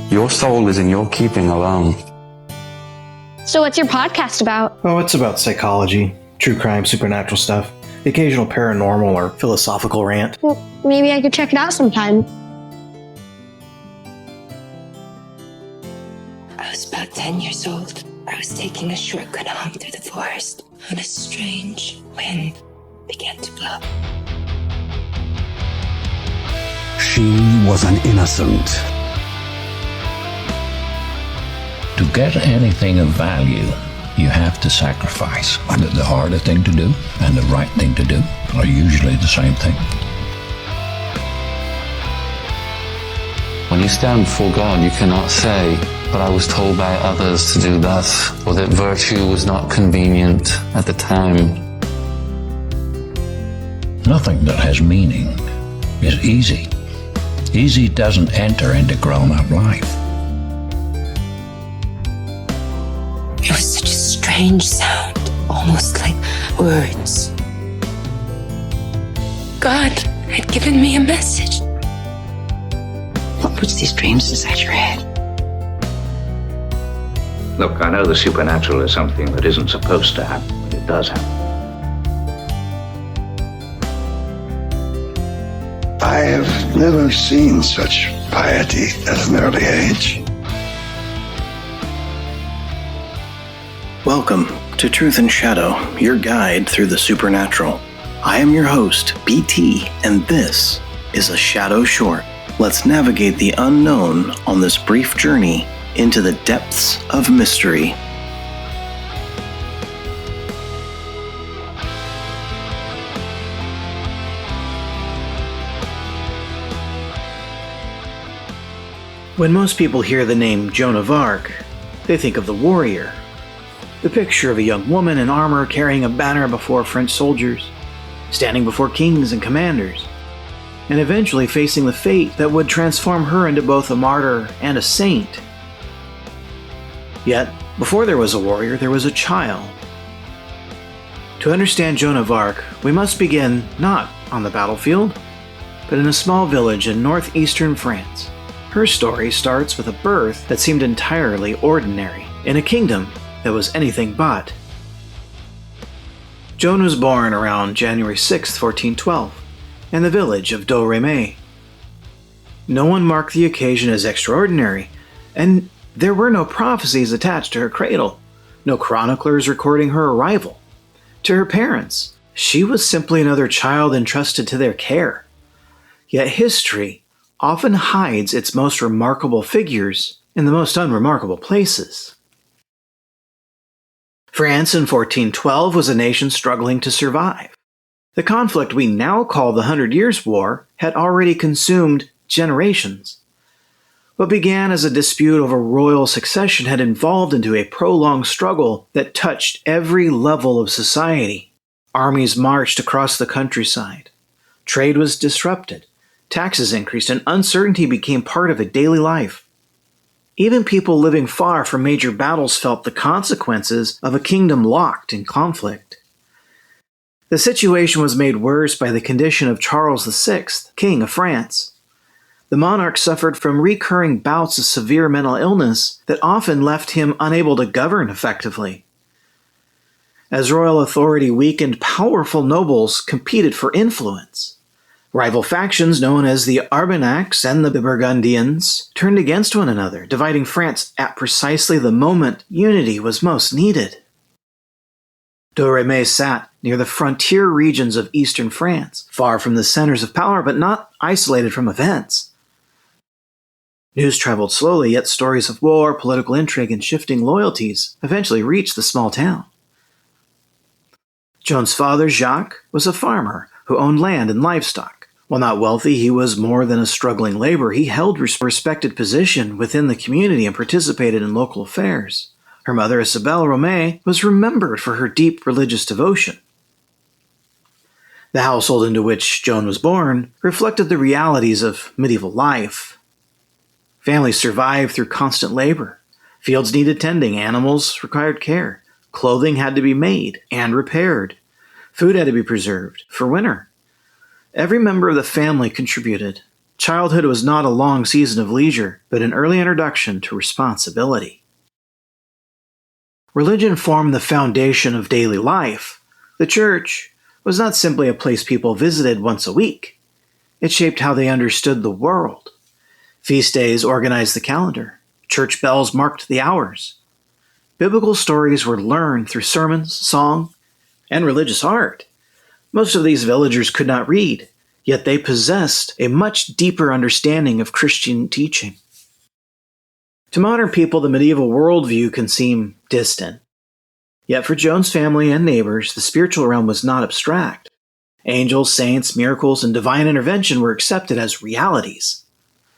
Your soul is in your keeping alone. So what's your podcast about? Oh, it's about psychology, true crime, supernatural stuff, the occasional paranormal or philosophical rant. Well, maybe I could check it out sometime. I was about 10 years old. I was taking a shortcut home through the forest when a strange wind began to blow. She was an innocent. To get anything of value, you have to sacrifice. The harder thing to do and the right thing to do are usually the same thing. When you stand before God, you cannot say, but I was told by others to do thus, or that virtue was not convenient at the time. Nothing that has meaning is easy. Easy doesn't enter into grown-up life. It was such a strange sound, almost like words. God had given me a message. What puts these dreams inside your head? Look, I know the supernatural is something that isn't supposed to happen, but it does happen. I have never seen such piety at an early age. Welcome to Truth and Shadow, your guide through the supernatural. I am your host, BT, and this is a Shadow Short. Let's navigate the unknown on this brief journey into the depths of mystery. When most people hear the name Joan of Arc, they think of the warrior. The picture of a young woman in armor carrying a banner before French soldiers, standing before kings and commanders, and eventually facing the fate that would transform her into both a martyr and a saint. Yet, before there was a warrior, there was a child. To understand Joan of Arc, we must begin not on the battlefield, but in a small village in northeastern France. Her story starts with a birth that seemed entirely ordinary, in a kingdom that was anything but. Joan was born around January 6, 1412, in the village of Domremy. No one marked the occasion as extraordinary, and there were no prophecies attached to her cradle, no chroniclers recording her arrival. To her parents, she was simply another child entrusted to their care. Yet history often hides its most remarkable figures in the most unremarkable places. France in 1412 was a nation struggling to survive. The conflict we now call the 100 Years' War had already consumed generations. What began as a dispute over royal succession had evolved into a prolonged struggle that touched every level of society. Armies marched across the countryside. Trade was disrupted. Taxes increased, and uncertainty became part of a daily life. Even people living far from major battles felt the consequences of a kingdom locked in conflict. The situation was made worse by the condition of Charles VI, King of France. The monarch suffered from recurring bouts of severe mental illness that often left him unable to govern effectively. As royal authority weakened, powerful nobles competed for influence. Rival factions known as the Armagnacs and the Burgundians turned against one another, dividing France at precisely the moment unity was most needed. Domremy sat near the frontier regions of eastern France, far from the centers of power but not isolated from events. News traveled slowly, yet stories of war, political intrigue, and shifting loyalties eventually reached the small town. Joan's father, Jacques, was a farmer who owned land and livestock. While not wealthy, he was more than a struggling laborer. He held a respected position within the community and participated in local affairs. Her mother, Isabelle Romay, was remembered for her deep religious devotion. The household into which Joan was born reflected the realities of medieval life. Families survived through constant labor. Fields needed tending, animals required care, clothing had to be made and repaired, food had to be preserved for winter. Every member of the family contributed. Childhood was not a long season of leisure, but an early introduction to responsibility. Religion formed the foundation of daily life. The church was not simply a place people visited once a week. It shaped how they understood the world. Feast days organized the calendar. Church bells marked the hours. Biblical stories were learned through sermons, song, and religious art. Most of these villagers could not read, yet they possessed a much deeper understanding of Christian teaching. To modern people, the medieval worldview can seem distant. Yet for Joan's family and neighbors, the spiritual realm was not abstract. Angels, saints, miracles, and divine intervention were accepted as realities.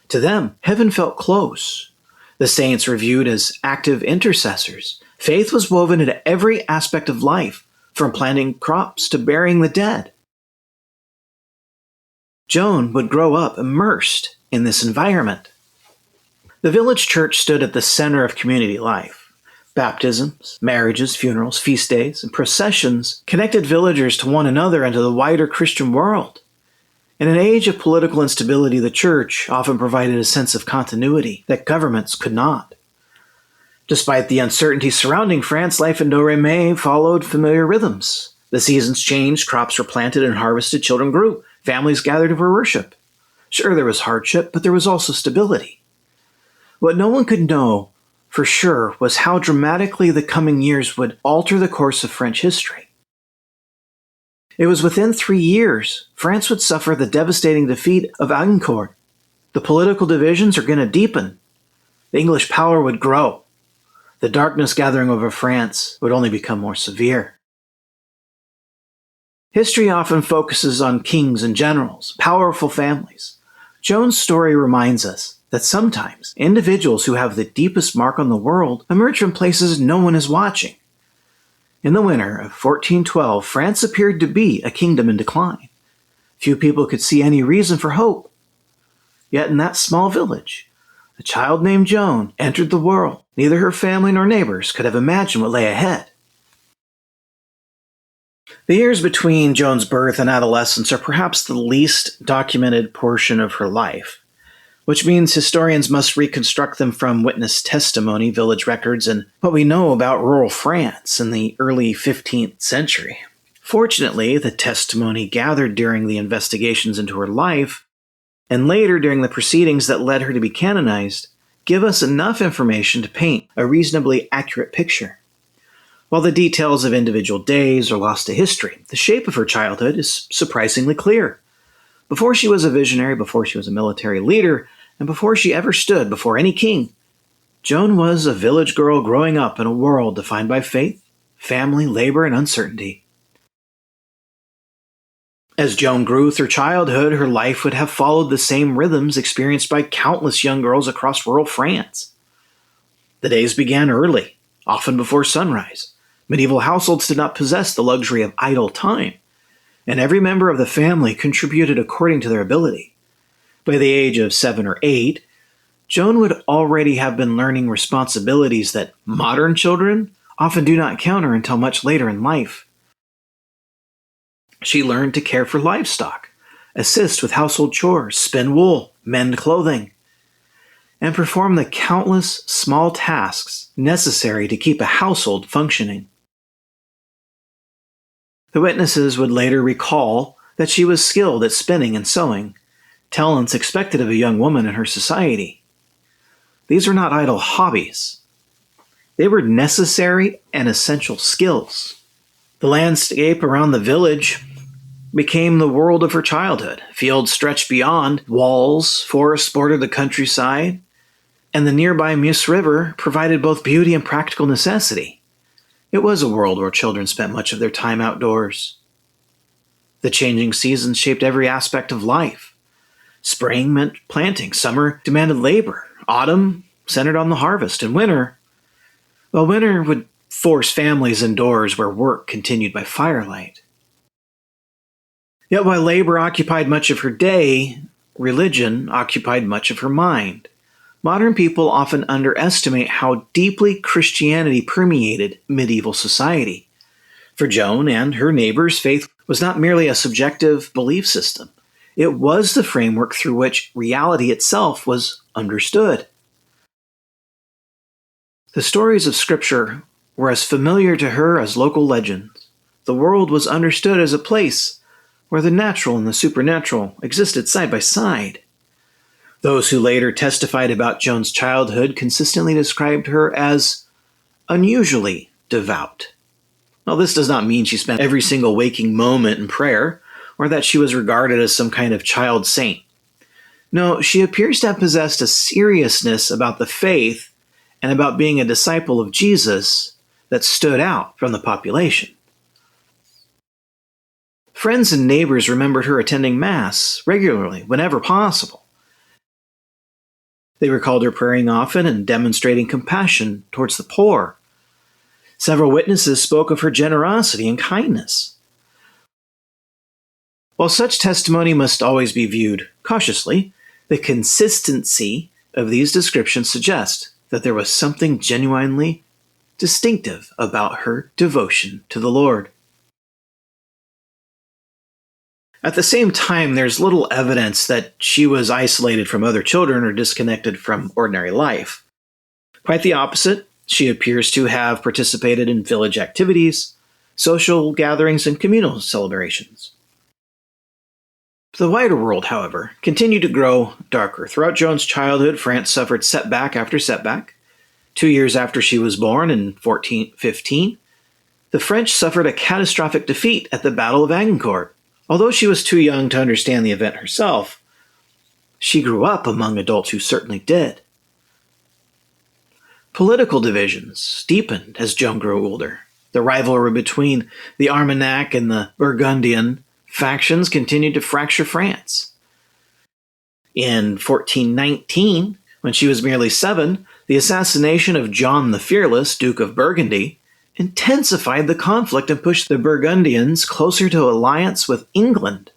To them, heaven felt close. The saints were viewed as active intercessors. Faith was woven into every aspect of life, from planting crops to burying the dead. Joan would grow up immersed in this environment. The village church stood at the center of community life. Baptisms, marriages, funerals, feast days, and processions connected villagers to one another and to the wider Christian world. In an age of political instability, the church often provided a sense of continuity that governments could not. Despite the uncertainty surrounding France, life in Domremy followed familiar rhythms. The seasons changed, crops were planted and harvested, children grew, families gathered for worship. Sure, there was hardship, but there was also stability. What no one could know for sure was how dramatically the coming years would alter the course of French history. It was within 3 years France would suffer the devastating defeat of Agincourt. The political divisions are going to deepen. The English power would grow. The darkness gathering over France would only become more severe. History often focuses on kings and generals, powerful families. Joan's story reminds us that sometimes individuals who have the deepest mark on the world emerge from places no one is watching. In the winter of 1412, France appeared to be a kingdom in decline. Few people could see any reason for hope. Yet in that small village, a child named Joan entered the world. Neither her family nor neighbors could have imagined what lay ahead. The years between Joan's birth and adolescence are perhaps the least documented portion of her life, which means historians must reconstruct them from witness testimony, village records, and what we know about rural France in the early 15th century. Fortunately, the testimony gathered during the investigations into her life, and later during the proceedings that led her to be canonized, give us enough information to paint a reasonably accurate picture. While the details of individual days are lost to history, the shape of her childhood is surprisingly clear. Before she was a visionary, before she was a military leader, and before she ever stood before any king, Joan was a village girl growing up in a world defined by faith, family, labor, and uncertainty. As Joan grew through childhood, her life would have followed the same rhythms experienced by countless young girls across rural France. The days began early, often before sunrise. Medieval households did not possess the luxury of idle time, and every member of the family contributed according to their ability. By the age of 7 or 8, Joan would already have been learning responsibilities that modern children often do not encounter until much later in life. She learned to care for livestock, assist with household chores, spin wool, mend clothing, and perform the countless small tasks necessary to keep a household functioning. The witnesses would later recall that she was skilled at spinning and sewing, talents expected of a young woman in her society. These were not idle hobbies. They were necessary and essential skills. The landscape around the village became the world of her childhood. Fields stretched beyond walls, forests bordered the countryside, and the nearby Meuse River provided both beauty and practical necessity. It was a world where children spent much of their time outdoors. The changing seasons shaped every aspect of life. Spring meant planting, summer demanded labor, autumn centered on the harvest, and winter would force families indoors where work continued by firelight. Yet while labor occupied much of her day, religion occupied much of her mind. Modern people often underestimate how deeply Christianity permeated medieval society. For Joan and her neighbors, faith was not merely a subjective belief system. It was the framework through which reality itself was understood. The stories of Scripture were as familiar to her as local legends. The world was understood as a place where the natural and the supernatural existed side by side. Those who later testified about Joan's childhood consistently described her as unusually devout. Now, this does not mean she spent every single waking moment in prayer, or that she was regarded as some kind of child saint. No, she appears to have possessed a seriousness about the faith and about being a disciple of Jesus that stood out from the population. Friends and neighbors remembered her attending Mass regularly, whenever possible. They recalled her praying often and demonstrating compassion towards the poor. Several witnesses spoke of her generosity and kindness. While such testimony must always be viewed cautiously, the consistency of these descriptions suggests that there was something genuinely distinctive about her devotion to the Lord. At the same time, there's little evidence that she was isolated from other children or disconnected from ordinary life. Quite the opposite, she appears to have participated in village activities, social gatherings, and communal celebrations. The wider world, however, continued to grow darker. Throughout Joan's childhood, France suffered setback after setback. 2 years after she was born, in 1415, the French suffered a catastrophic defeat at the Battle of Agincourt. Although she was too young to understand the event herself, she grew up among adults who certainly did. Political divisions deepened as Joan grew older. The rivalry between the Armagnac and the Burgundian factions continued to fracture France. In 1419, when she was merely 7, the assassination of John the Fearless, Duke of Burgundy, intensified the conflict and pushed the Burgundians closer to alliance with England.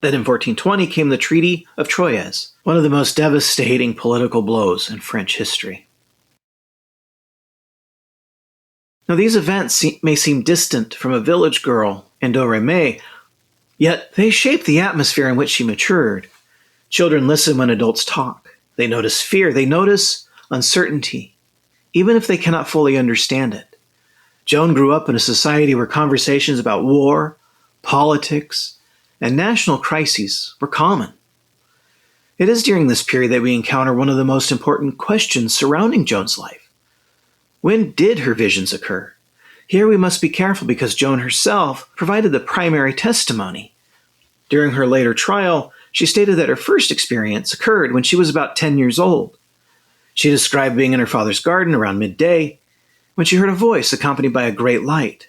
Then in 1420 came the Treaty of Troyes, one of the most devastating political blows in French history. Now, these events may seem distant from a village girl in Domremy, yet they shape the atmosphere in which she matured. Children listen when adults talk. They notice fear. They notice uncertainty, even if they cannot fully understand it. Joan grew up in a society where conversations about war, politics, and national crises were common. It is during this period that we encounter one of the most important questions surrounding Joan's life. When did her visions occur? Here we must be careful because Joan herself provided the primary testimony. During her later trial, she stated that her first experience occurred when she was about 10 years old. She described being in her father's garden around midday when she heard a voice accompanied by a great light.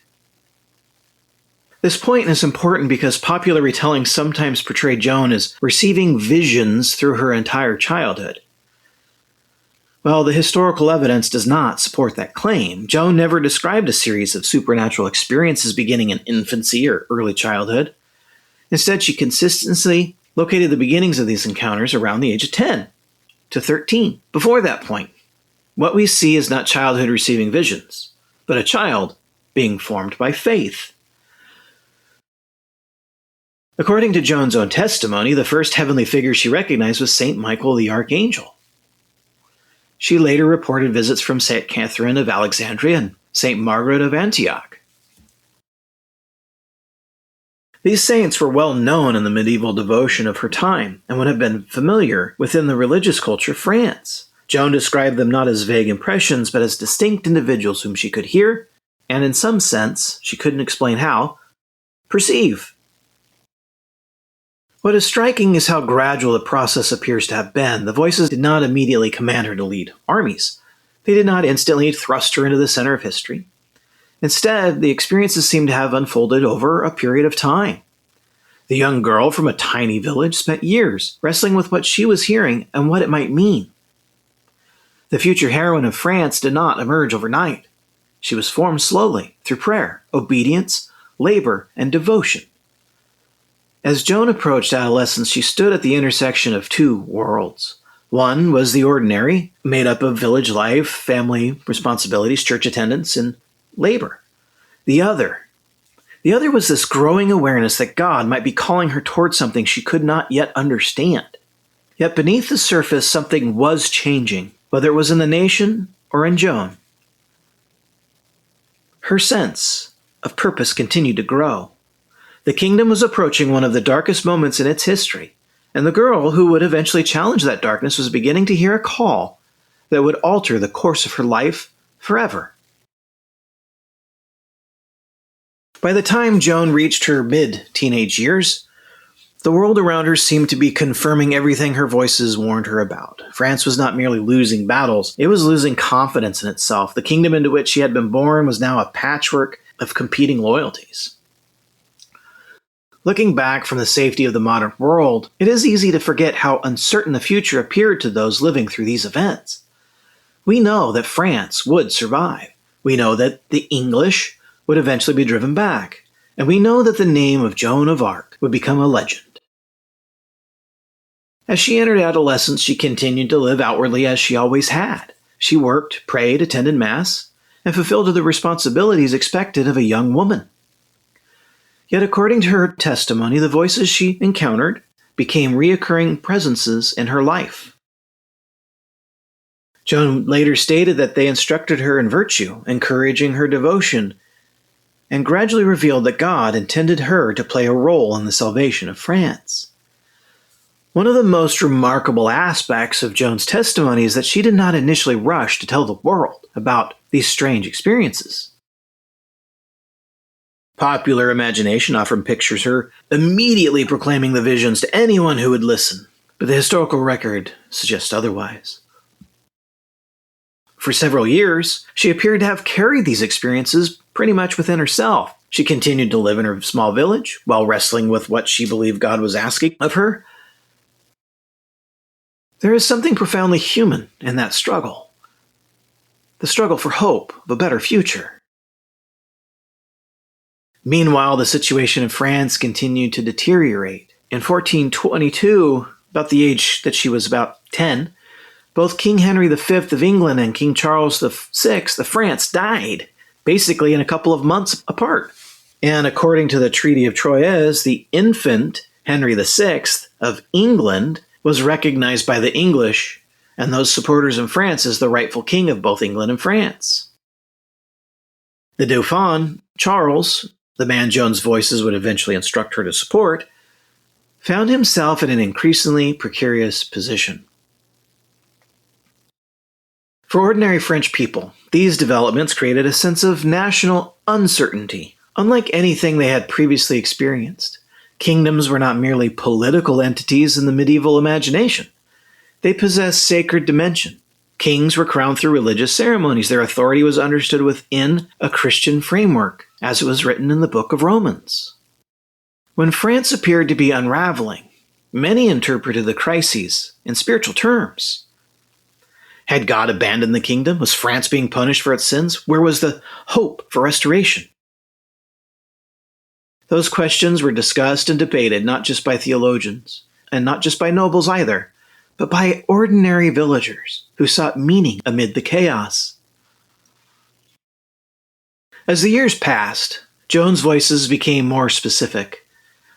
This point is important because popular retellings sometimes portray Joan as receiving visions through her entire childhood. Well, the historical evidence does not support that claim. Joan never described a series of supernatural experiences beginning in infancy or early childhood. Instead, she consistently located the beginnings of these encounters around the age of 10 to 13. Before that point, what we see is not childhood receiving visions, but a child being formed by faith. According to Joan's own testimony, the first heavenly figure she recognized was St. Michael the Archangel. She later reported visits from St. Catherine of Alexandria and St. Margaret of Antioch. These saints were well known in the medieval devotion of her time and would have been familiar within the religious culture of France. Joan described them not as vague impressions, but as distinct individuals whom she could hear, and in some sense, she couldn't explain how, perceive. What is striking is how gradual the process appears to have been. The voices did not immediately command her to lead armies. They did not instantly thrust her into the center of history. Instead, the experiences seem to have unfolded over a period of time. The young girl from a tiny village spent years wrestling with what she was hearing and what it might mean. The future heroine of France did not emerge overnight. She was formed slowly through prayer, obedience, labor, and devotion. As Joan approached adolescence, she stood at the intersection of two worlds. One was the ordinary, made up of village life, family responsibilities, church attendance, and labor. The other, The other was this growing awareness that God might be calling her towards something she could not yet understand. Yet beneath the surface, something was changing, whether it was in the nation or in Joan. Her sense of purpose continued to grow. The kingdom was approaching one of the darkest moments in its history, and the girl who would eventually challenge that darkness was beginning to hear a call that would alter the course of her life forever. By the time Joan reached her mid-teenage years, the world around her seemed to be confirming everything her voices warned her about. France was not merely losing battles, it was losing confidence in itself. The kingdom into which she had been born was now a patchwork of competing loyalties. Looking back from the safety of the modern world, it is easy to forget how uncertain the future appeared to those living through these events. We know that France would survive. We know that the English would eventually be driven back. And we know that the name of Joan of Arc would become a legend. As she entered adolescence, she continued to live outwardly as she always had. She worked, prayed, attended Mass, and fulfilled the responsibilities expected of a young woman. Yet according to her testimony, the voices she encountered became reoccurring presences in her life. Joan later stated that they instructed her in virtue, encouraging her devotion, and gradually revealed that God intended her to play a role in the salvation of France. One of the most remarkable aspects of Joan's testimony is that she did not initially rush to tell the world about these strange experiences. Popular imagination often pictures her immediately proclaiming the visions to anyone who would listen, but the historical record suggests otherwise. For several years, she appeared to have carried these experiences pretty much within herself. She continued to live in her small village while wrestling with what she believed God was asking of her. There is something profoundly human in that struggle. The struggle for hope of a better future. Meanwhile, the situation in France continued to deteriorate. In 1422, about the age that she was about 10, both King Henry V of England and King Charles VI of France died, basically in a couple of months apart. And according to the Treaty of Troyes, the infant Henry VI of England was recognized by the English and those supporters in France as the rightful king of both England and France. The Dauphin, Charles, the man Joan's voices would eventually instruct her to support, found himself in an increasingly precarious position. For ordinary French people, these developments created a sense of national uncertainty, unlike anything they had previously experienced. Kingdoms were not merely political entities in the medieval imagination. They possessed sacred dimension. Kings were crowned through religious ceremonies. Their authority was understood within a Christian framework, as it was written in the book of Romans. When France appeared to be unraveling, many interpreted the crises in spiritual terms. Had God abandoned the kingdom? Was France being punished for its sins? Where was the hope for restoration? Those questions were discussed and debated not just by theologians, and not just by nobles either, but by ordinary villagers who sought meaning amid the chaos. As the years passed, Joan's voices became more specific.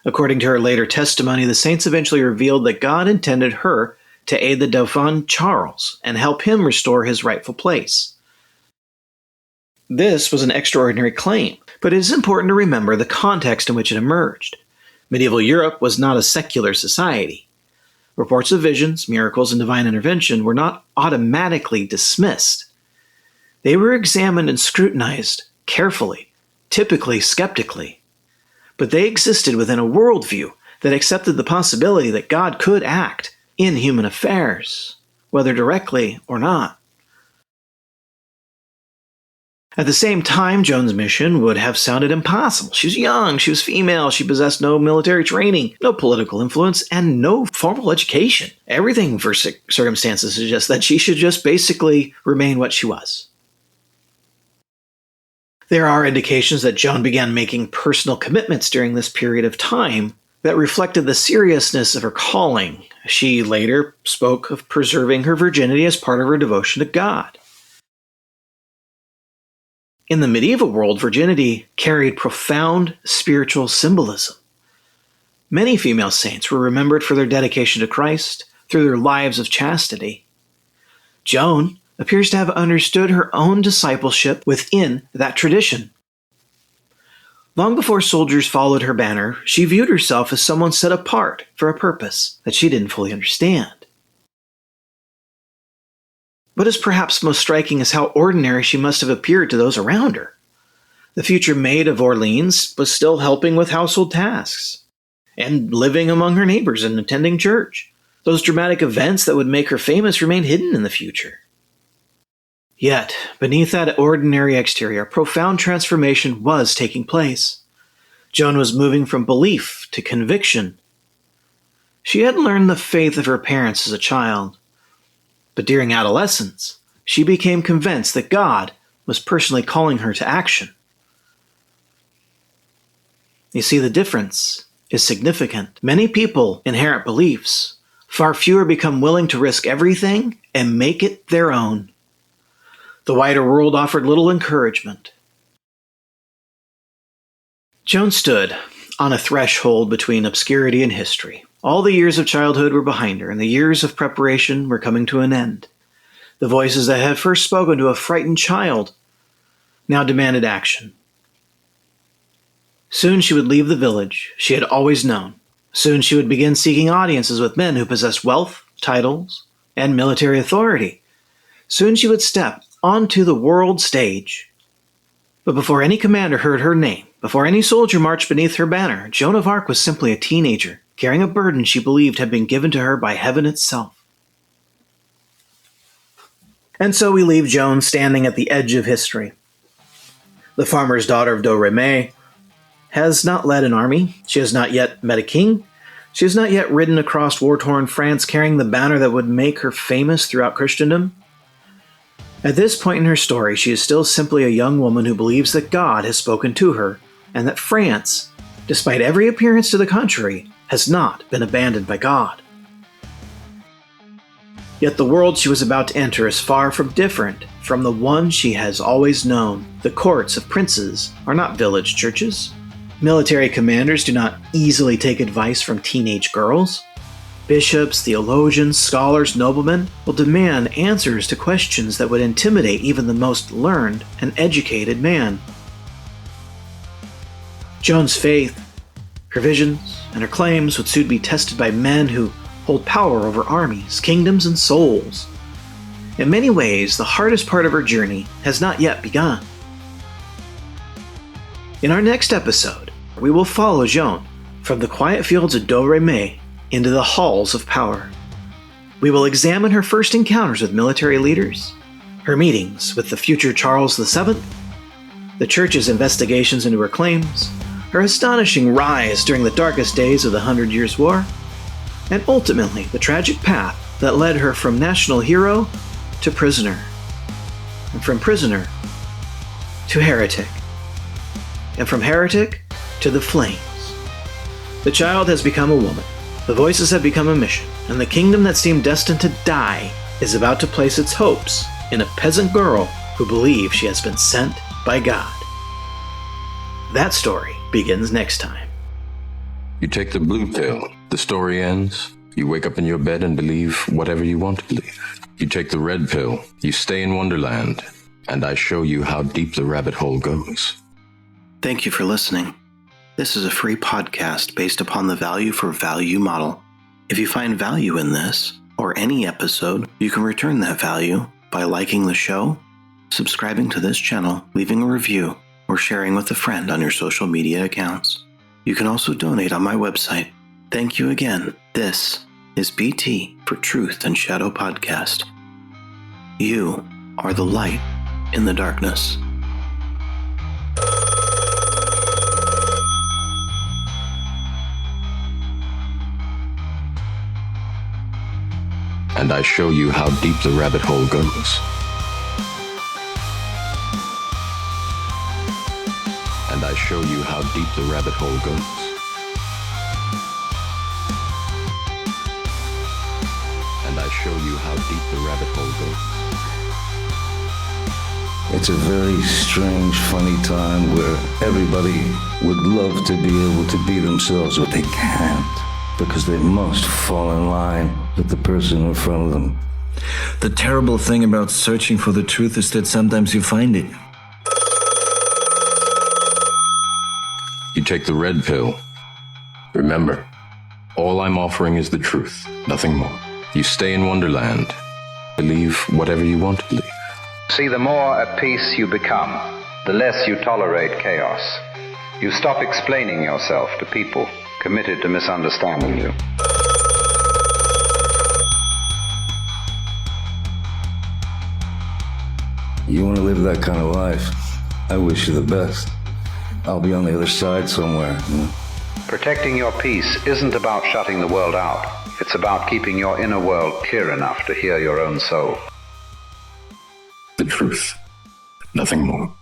According to her later testimony, the saints eventually revealed that God intended her to aid the Dauphin Charles and help him restore his rightful place. This was an extraordinary claim, but it is important to remember the context in which it emerged. Medieval Europe was not a secular society. Reports of visions, miracles, and divine intervention were not automatically dismissed. They were examined and scrutinized carefully, typically skeptically. But they existed within a worldview that accepted the possibility that God could act in human affairs, whether directly or not. At the same time, Joan's mission would have sounded impossible. She was young, she was female, she possessed no military training, no political influence, and no formal education. Everything for circumstances suggests that she should just basically remain what she was. There are indications that Joan began making personal commitments during this period of time that reflected the seriousness of her calling. She later spoke of preserving her virginity as part of her devotion to God. In the medieval world, virginity carried profound spiritual symbolism. Many female saints were remembered for their dedication to Christ through their lives of chastity. Joan appears to have understood her own discipleship within that tradition. Long before soldiers followed her banner, she viewed herself as someone set apart for a purpose that she didn't fully understand. What is perhaps most striking is how ordinary she must have appeared to those around her. The future Maid of Orleans was still helping with household tasks and living among her neighbors and attending church. Those dramatic events that would make her famous remained hidden in the future. Yet, beneath that ordinary exterior, profound transformation was taking place. Joan was moving from belief to conviction. She had learned the faith of her parents as a child, but during adolescence, she became convinced that God was personally calling her to action. You see, the difference is significant. Many people inherit beliefs. Far fewer become willing to risk everything and make it their own. The wider world offered little encouragement. Joan stood on a threshold between obscurity and history. All the years of childhood were behind her, and the years of preparation were coming to an end. The voices that had first spoken to a frightened child now demanded action. Soon she would leave the village she had always known. Soon she would begin seeking audiences with men who possessed wealth, titles, and military authority. Soon she would step onto the world stage. But before any commander heard her name, before any soldier marched beneath her banner, Joan of Arc was simply a teenager, carrying a burden she believed had been given to her by heaven itself. And so we leave Joan standing at the edge of history. The farmer's daughter of Domremy has not led an army. She has not yet met a king. She has not yet ridden across war-torn France carrying the banner that would make her famous throughout Christendom. At this point in her story, she is still simply a young woman who believes that God has spoken to her, and that France, despite every appearance to the contrary, has not been abandoned by God. Yet the world she was about to enter is far from different from the one she has always known. The courts of princes are not village churches. Military commanders do not easily take advice from teenage girls. Bishops, theologians, scholars, noblemen will demand answers to questions that would intimidate even the most learned and educated man. Joan's faith, her visions, and her claims would soon be tested by men who hold power over armies, kingdoms, and souls. In many ways, the hardest part of her journey has not yet begun. In our next episode, we will follow Joan from the quiet fields of Domremy into the halls of power. We will examine her first encounters with military leaders, her meetings with the future Charles VII, the Church's investigations into her claims, her astonishing rise during the darkest days of the 100 Years' War, and ultimately the tragic path that led her from national hero to prisoner, and from prisoner to heretic, and from heretic to the flames. The child has become a woman, the voices have become a mission, and the kingdom that seemed destined to die is about to place its hopes in a peasant girl who believes she has been sent by God. That story begins next time. You take the blue pill, the story ends. You wake up in your bed and believe whatever you want to believe. You take the red pill, you stay in Wonderland, and I show you how deep the rabbit hole goes. Thank you for listening. This is a free podcast based upon the value for value model. If you find value in this, or any episode, you can return that value by liking the show, subscribing to this channel, leaving a review, or sharing with a friend on your social media accounts. You can also donate on my website. Thank you again. This is BT for Truth and Shadow Podcast. You are the light in the darkness. And I show you how deep the rabbit hole goes. And I show you how deep the rabbit hole goes. And I show you how deep the rabbit hole goes. It's a very strange, funny time where everybody would love to be able to be themselves, but they can't because they must fall in line with the person in front of them. The terrible thing about searching for the truth is that sometimes you find it. You take the red pill. Remember, all I'm offering is the truth, nothing more. You stay in Wonderland. Believe whatever you want to believe. See, the more at peace you become, the less you tolerate chaos. You stop explaining yourself to people committed to misunderstanding you. You want to live that kind of life? I wish you the best. I'll be on the other side somewhere. Protecting your peace isn't about shutting the world out. It's about keeping your inner world clear enough to hear your own soul. The truth, nothing more.